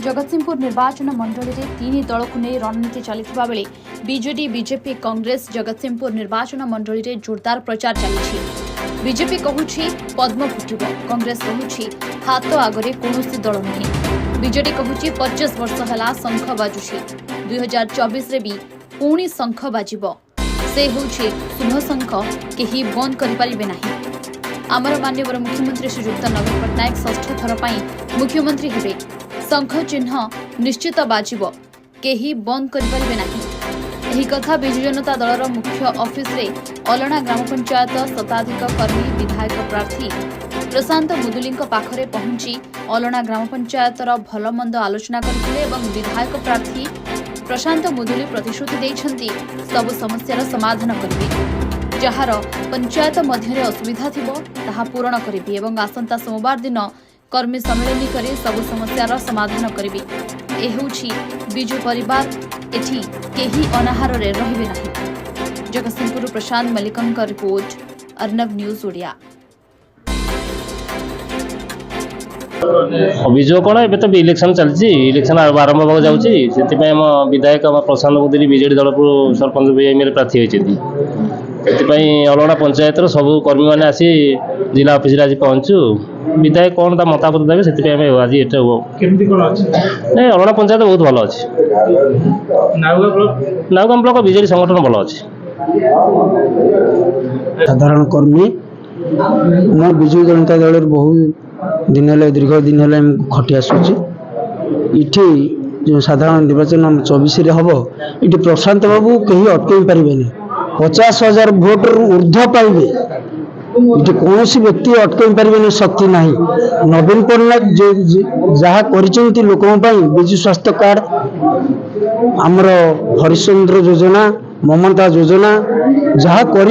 जगतसिंहपुर निर्वाचन मंडल में 3 दल को नहीं रणनीति चलता बेले बीजेडी बीजेपी कांग्रेस जगतसिंहपुर निर्वाचन मंडल में जोरदार प्रचार चली। बीजेपी कहूछि पद्म फुटिब, कांग्रेस कहूछि हाथ आगरे कौन दल नहीं। बीजेडी कहूछि 25 वर्ष है शंख बाजुछि, 2024 रे भी पुणी शंख बाजिब, से होछि शुभ शंख केही बंद करिपारिबे नाही। आमर माननीय मुख्यमंत्री श्रीयुक्त नवीन पट्टनायक षष्ठ थर पई मुख्यमंत्री हेबे, शंख चिन्ह निश्चित बाजिब, केही बंद करिपारिबे नाही। एही कथा बिजु जनता दलर मुख्य ऑफिस रे अलणा ग्राम पंचायत शताधिक कर्मी विधायक प्रार्थी प्रशांत मुदुली पाखरे पहुंची अलणा ग्राम पंचायतर भलमंद आलोचना करथिले एवं विधायक प्रार्थी प्रशांत मुदुली प्रतिश्रुति दैछंती सब समस्यार समाधान करिवे, जहार पंचायत मध्य असुविधा थिबो ताहा पूरण करिवे एवं आसंता सोमवार दिन कर्मी सम्मेलन करी सब समस्यार समाधान करिवे। ए हेउछि बिजु परिवार, एठी केही अनाहार रे रहिबे नाही। जगतसिंहपुर प्रशांत मलिकंक रिपोर्ट, अर्नब न्यूज ओडिया। अभियोग कौन ए तो इलेक्शन चलती, इलेक्शन आरंभ होगा जाऊँगी से विधायक प्रशांत मुदुली बीजेडी दल को सरपंच प्रार्थी होती। अलणा पंचायत सब कर्मी मैंने आसी जिला ऑफिस आज पहुंचु, विधायक कौन मतामत देवे से आज ये नहीं अलणा पंचायत बहुत भल अच्छी, नाउगाम ब्लॉक बीजेडी संगठन भल अच्छी। साधारण कर्मी मैं विजु जनता दल बहुत दिन है दीर्घ दिन है खटी आसूची। इठी जो साधारण निर्वाचन 24 हम ये प्रशांत बाबू कहीं अटकई पारे, 50,000 भोट ऊर्ध्व पाइबे, ये कौन व्यक्ति अटकई पारे शक्ति ना। नवीन पट्टनायक जहाँ कर लोक विजु स्वास्थ्य कार्ड, आमर हरिश्चंद्र योजना, ममता योजना जहाँ कर